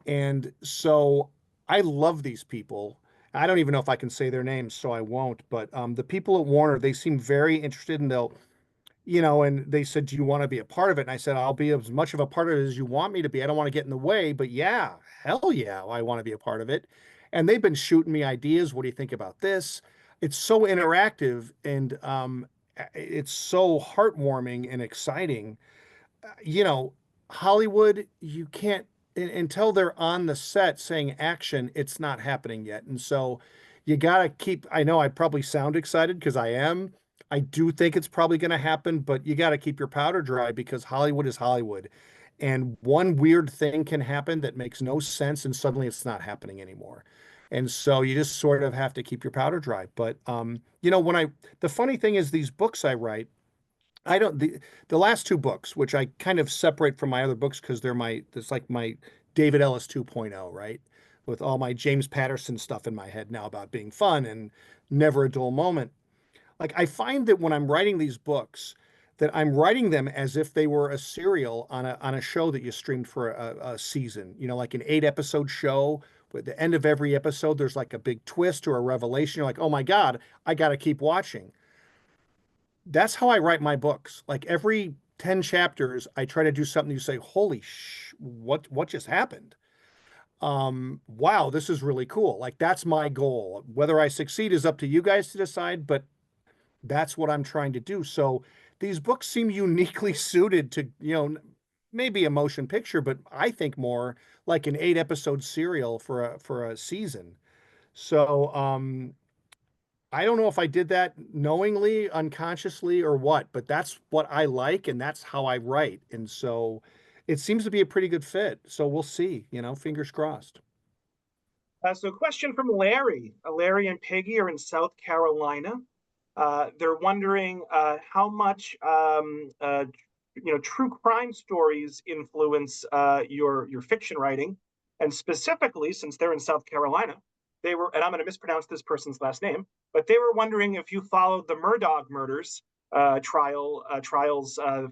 And so I love these people. I don't even know if I can say their names, so I won't. But the people at Warner, they seem very interested, and and they said, do you want to be a part of it? And I said, I'll be as much of a part of it as you want me to be. I don't want to get in the way, but yeah, hell yeah, I want to be a part of it. And they've been shooting me ideas. What do you think about this? It's so interactive. And it's so heartwarming and exciting. You know, Hollywood, you can't until they're on the set saying action, it's not happening yet. And so you got to keep, I know I probably sound excited because I am. I do think it's probably going to happen, but you got to keep your powder dry because Hollywood is Hollywood. And one weird thing can happen that makes no sense, and suddenly it's not happening anymore. And so you just sort of have to keep your powder dry. But you know, the funny thing is these books I write, I don't the last two books, which I kind of separate from my other books because it's like my David Ellis 2.0, right? With all my James Patterson stuff in my head now about being fun and never a dull moment. Like I find that when I'm writing these books, that I'm writing them as if they were a serial on a show that you streamed for a season, you know, like an 8 episode show. At the end of every episode, there's like a big twist or a revelation. You're like, oh my God, I got to keep watching. That's how I write my books. Like every 10 chapters, I try to do something you say, holy what just happened? Wow, this is really cool. Like that's my goal. Whether I succeed is up to you guys to decide, but that's what I'm trying to do. So these books seem uniquely suited to, you know, maybe a motion picture, but I think more like an 8 episode serial for a season. So I don't know if I did that knowingly, unconsciously, or what, but that's what I like and that's how I write. And so it seems to be a pretty good fit. So we'll see, you know, fingers crossed. So, question from Larry. Larry and Peggy are in South Carolina. They're wondering how much true crime stories influence your fiction writing, and specifically since they're in South Carolina, they were, and I'm going to mispronounce this person's last name, but they were wondering if you followed the Murdaugh murders trials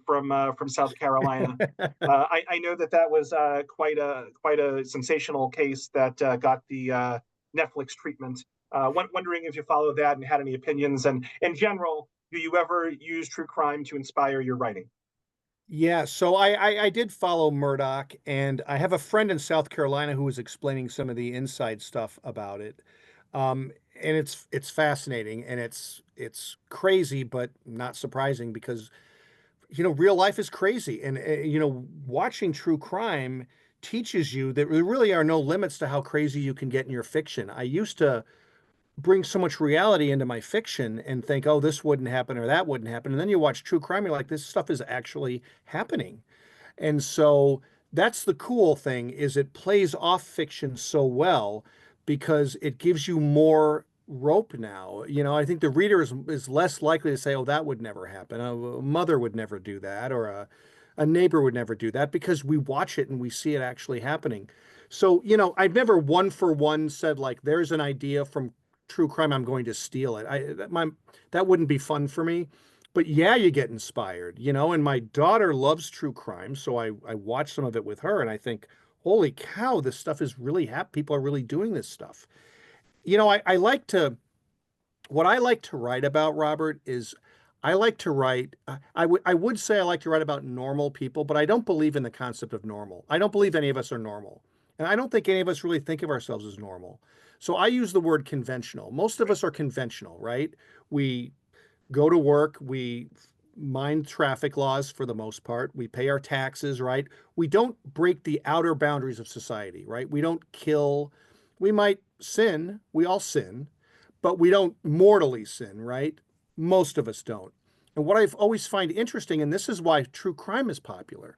from South Carolina. I know that was quite a sensational case that got the Netflix treatment. Wondering if you follow that and had any opinions, and in general, do you ever use true crime to inspire your writing? Yeah, so I did follow Murdoch, and I have a friend in South Carolina who was explaining some of the inside stuff about it. And it's fascinating and it's crazy, but not surprising because you know, real life is crazy. And, you know, watching true crime teaches you that there really are no limits to how crazy you can get in your fiction. I used to bring so much reality into my fiction and think, oh, this wouldn't happen or that wouldn't happen. And then you watch true crime, you're like, this stuff is actually happening. And so that's the cool thing is it plays off fiction so well because it gives you more rope now. You know, I think the reader is less likely to say, oh, that would never happen. A mother would never do that, or a neighbor would never do that because we watch it and we see it actually happening. So, you know, I've never one for one said like, there's an idea from true crime, I'm going to steal it. That wouldn't be fun for me. But yeah, you get inspired, you know, and my daughter loves true crime, so I watch some of it with her and I think, holy cow, this stuff is really people are really doing this stuff. You know, I like to what I like to write about, Robert, is I like to write I would say I like to write about normal people, but I don't believe in the concept of normal. I don't believe any of us are normal. And I don't think any of us really think of ourselves as normal. So I use the word conventional. Most of us are conventional, right? We go to work, we mind traffic laws for the most part, we pay our taxes, right? We don't break the outer boundaries of society, right? We don't kill, we might sin, we all sin, but we don't mortally sin, right? Most of us don't. And what I've always find interesting, and this is why true crime is popular,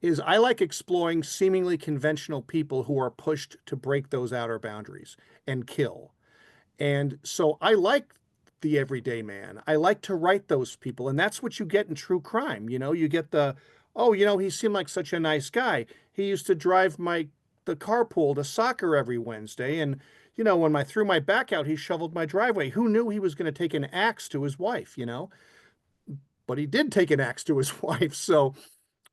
is I like exploring seemingly conventional people who are pushed to break those outer boundaries and kill. And so I like the everyday man. I like to write those people. And that's what you get in true crime. You know, you get oh, you know, he seemed like such a nice guy. He used to drive the carpool to soccer every Wednesday. And, you know, when I threw my back out, he shoveled my driveway. Who knew he was going to take an axe to his wife, you know? But he did take an axe to his wife.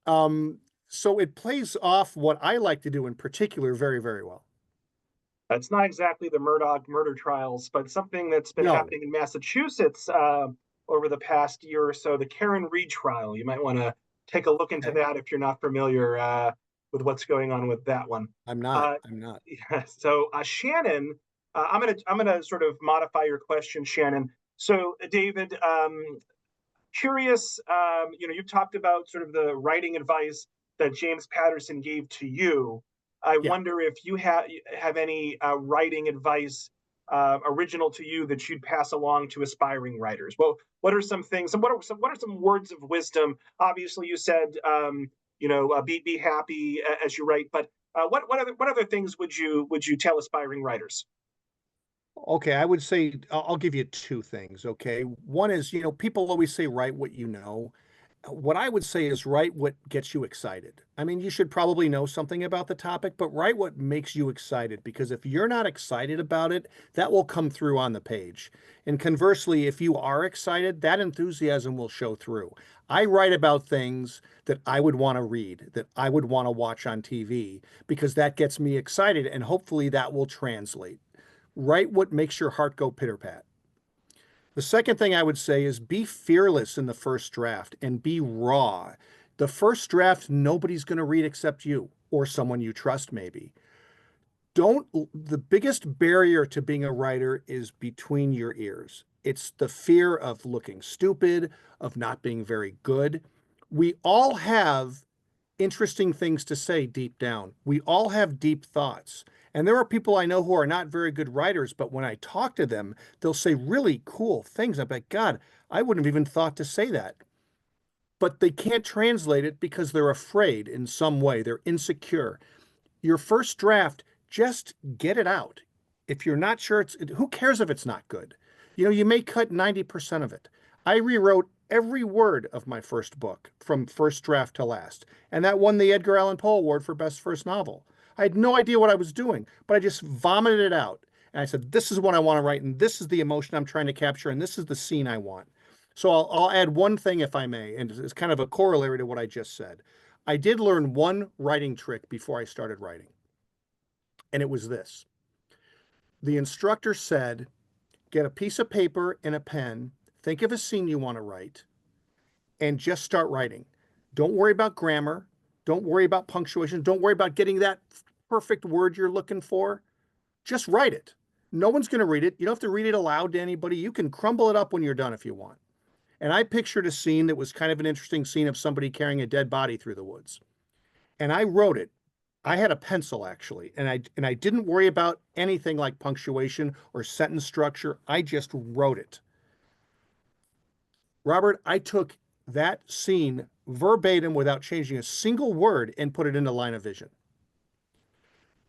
Um, so it plays off what I like to do in particular very, very well. It's not exactly the Murdaugh murder trials, but something that's been No. happening in Massachusetts over the past year or so, the Karen Reed trial. You might want to take a look into Okay. that if you're not familiar with what's going on with that one. I'm not. Uh, I'm not. yeah, so, Shannon, I'm gonna sort of modify your question, Shannon. So, David, Curious, you've talked about sort of the writing advice that James Patterson gave to you. I Yeah. wonder if you have any writing advice original to you that you'd pass along to aspiring writers. Well, what are some things? And what are some words of wisdom? Obviously, you said be happy as you write, but what other things would you tell aspiring writers? Okay, I would say I'll give you two things, okay? One is, people always say write what you know. What I would say is write what gets you excited. I mean, you should probably know something about the topic, but write what makes you excited because if you're not excited about it, that will come through on the page. And conversely, if you are excited, that enthusiasm will show through. I write about things that I would want to read, that I would want to watch on TV because that gets me excited and hopefully that will translate. Write what makes your heart go pitter pat. The second thing I would say is be fearless in the first draft and be raw. The first draft, nobody's going to read except you or someone you trust, maybe. Don't, the biggest barrier to being a writer is between your ears. It's the fear of looking stupid, of not being very good. We all have interesting things to say deep down. We all have deep thoughts. And there are people I know who are not very good writers, but when I talk to them, they'll say really cool things. I'm like, God, I wouldn't have even thought to say that. But they can't translate it because they're afraid in some way. They're insecure. Your first draft, just get it out. If you're not sure who cares if it's not good? You may cut 90% of it. I rewrote every word of my first book from first draft to last, and that won the Edgar Allan Poe Award for Best First Novel. I had no idea what I was doing, but I just vomited it out. And I said, this is what I want to write, and this is the emotion I'm trying to capture, and this is the scene I want. So I'll add one thing, if I may, and it's kind of a corollary to what I just said. I did learn one writing trick before I started writing, and it was this. The instructor said, get a piece of paper and a pen, think of a scene you want to write, and just start writing. Don't worry about grammar. Don't worry about punctuation. Don't worry about getting that perfect word you're looking for. Just write it. No one's going to read it. You don't have to read it aloud to anybody. You can crumble it up when you're done if you want. And I pictured a scene that was kind of an interesting scene of somebody carrying a dead body through the woods. And I wrote it. I had a pencil actually, and I didn't worry about anything like punctuation or sentence structure. I just wrote it. Robert, I took that scene verbatim without changing a single word and put it into line of vision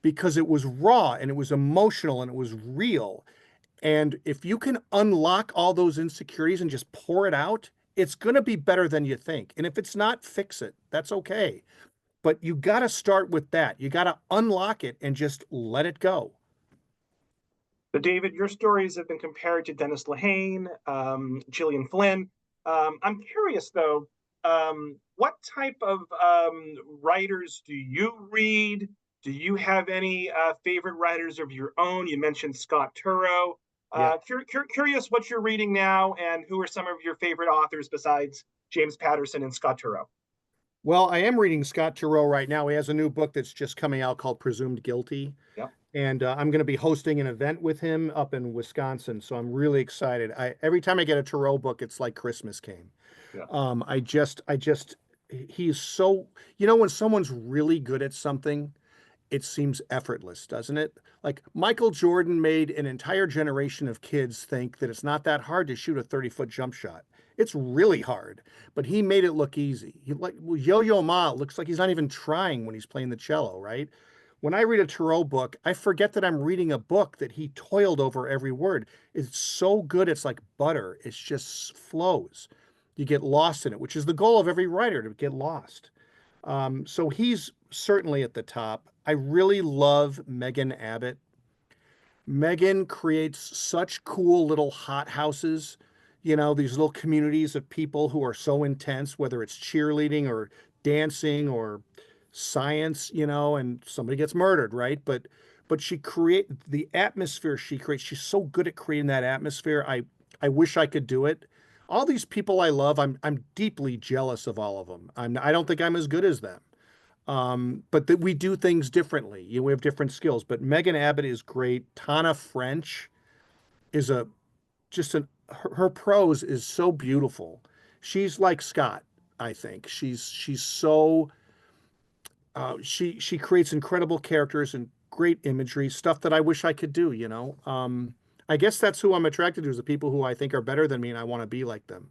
because it was raw and it was emotional and it was real. And if you can unlock all those insecurities and just pour it out, it's going to be better than you think. And if it's not, fix it. That's okay. But you got to start with that. You got to unlock it and just let it go. So, David, your stories have been compared to Denis Lehane, Gillian Flynn. I'm curious, though, what type of writers do you read? Do you have any favorite writers of your own? You mentioned Scott Turow. Yeah. Curious what you're reading now, and who are some of your favorite authors besides James Patterson and Scott Turow? Well, I am reading Scott Turow right now. He has a new book that's just coming out called Presumed Guilty. Yep. And I'm going to be hosting an event with him up in Wisconsin. So I'm really excited. Every time I get a Turow book, it's like Christmas came. Yeah. He's so, when someone's really good at something, it seems effortless, doesn't it? Like Michael Jordan made an entire generation of kids think that it's not that hard to shoot a 30-foot jump shot. It's really hard, but he made it look easy. Yo-Yo Ma looks like he's not even trying when he's playing the cello, right? When I read a Turow book, I forget that I'm reading a book that he toiled over every word. It's so good, it's like butter. It just flows. You get lost in it, which is the goal of every writer, to get lost. So he's certainly at the top. I really love Megan Abbott. Megan creates such cool little hot houses, these little communities of people who are so intense, whether it's cheerleading or dancing or science, and somebody gets murdered, right? But she create the atmosphere she creates. She's so good at creating that atmosphere. I wish I could do it. All these people I love, I'm deeply jealous of all of them. I don't think I'm as good as them. But that we do things differently. We have different skills. But Megan Abbott is great. Tana French is her prose is so beautiful. she's like Scott, I think. She's so she creates incredible characters and great imagery, stuff that I wish I could do, you know. I guess that's who I'm attracted to, is the people who I think are better than me and I want to be like them.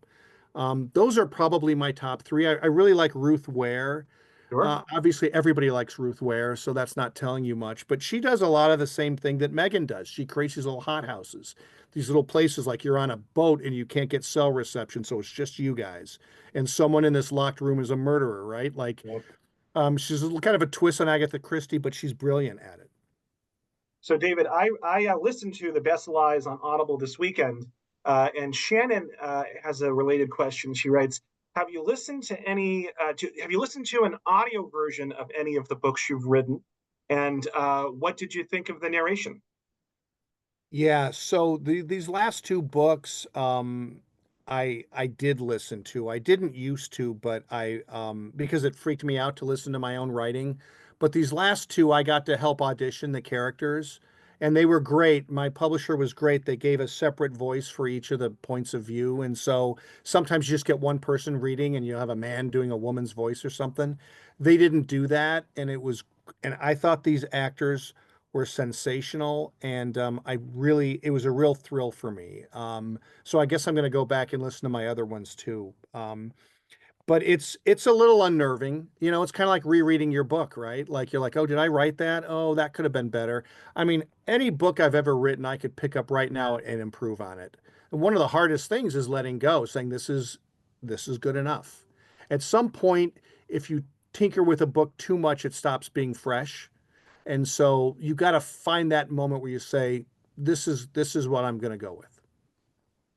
Those are probably my top three. I really like Ruth Ware. Sure. Obviously, everybody likes Ruth Ware, so that's not telling you much. But she does a lot of the same thing that Megan does. She creates these little hothouses, these little places like you're on a boat and you can't get cell reception, so it's just you guys. And someone in this locked room is a murderer, right? Like, Yep. she's kind of a twist on Agatha Christie, but she's brilliant at it. So, David, I listened to The Best Lies on Audible this weekend, and Shannon has a related question. She writes, "Have you listened to Have you listened to an audio version of any of the books you've written? And what did you think of the narration?" Yeah, so these last two books, I did listen to. I didn't used to, but I because it freaked me out to listen to my own writing. But these last two, I got to help audition the characters, and they were great. My publisher was great. They gave a separate voice for each of the points of view, and so sometimes you just get one person reading, and you have a man doing a woman's voice or something. They didn't do that, and I thought these actors were sensational, and it was a real thrill for me. So I guess I'm going to go back and listen to my other ones too. But it's a little unnerving. You know, it's kind of like rereading your book, right? Like you're like, oh, did I write that? Oh, that could have been better. I mean, any book I've ever written, I could pick up right now and improve on it. And one of the hardest things is letting go, saying this is good enough. At some point, if you tinker with a book too much, it stops being fresh. And so you got to find that moment where you say, this is what I'm going to go with.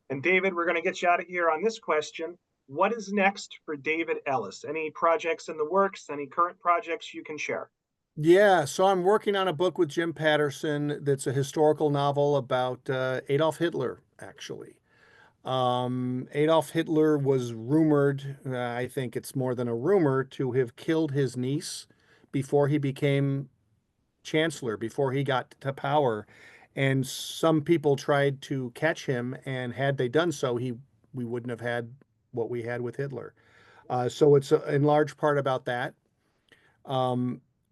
And David, we're going to get you out of here on this question. What is next for David Ellis? Any projects in the works? Any current projects you can share? Yeah, so I'm working on a book with Jim Patterson that's a historical novel about Adolf Hitler, actually. Adolf Hitler was rumored, I think it's more than a rumor, to have killed his niece before he became chancellor, before he got to power. And some people tried to catch him, and had they done so, we wouldn't have had what we had with Hitler. So it's in large part about that.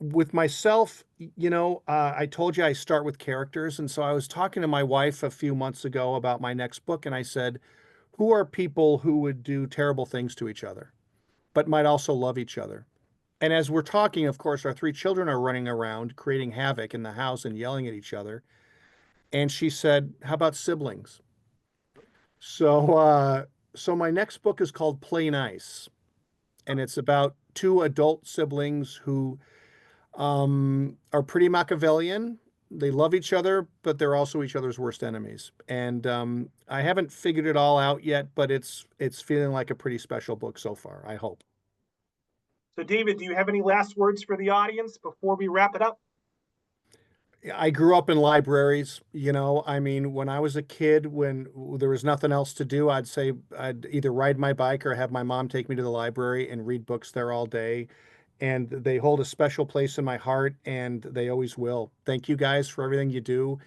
With myself, I told you I start with characters, and so I was talking to my wife a few months ago about my next book, and I said, "Who are people who would do terrible things to each other, but might also love each other?" And as we're talking, of course, our three children are running around creating havoc in the house and yelling at each other. And she said, "How about siblings?" So, so my next book is called Play Nice, and it's about two adult siblings who are pretty Machiavellian. They love each other, but they're also each other's worst enemies. And I haven't figured it all out yet, but it's feeling like a pretty special book so far, I hope. So, David, do you have any last words for the audience before we wrap it up? I grew up in libraries, I mean, when I was a kid, when there was nothing else to do, I'd say I'd either ride my bike or have my mom take me to the library and read books there all day. And they hold a special place in my heart, and they always will. Thank you guys for everything you do.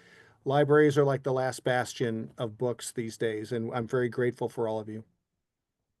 Libraries are like the last bastion of books these days, and I'm very grateful for all of you.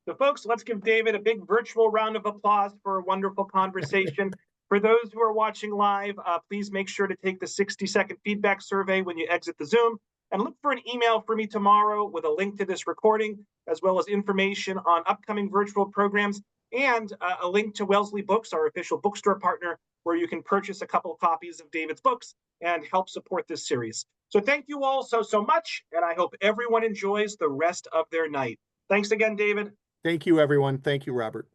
So, folks, let's give David a big virtual round of applause for a wonderful conversation. For those who are watching live, please make sure to take the 60-second feedback survey when you exit the Zoom, and look for an email from me tomorrow with a link to this recording, as well as information on upcoming virtual programs, and a link to Wellesley Books, our official bookstore partner, where you can purchase a couple copies of David's books and help support this series. So thank you all so much, and I hope everyone enjoys the rest of their night. Thanks again, David. Thank you, everyone. Thank you, Robert.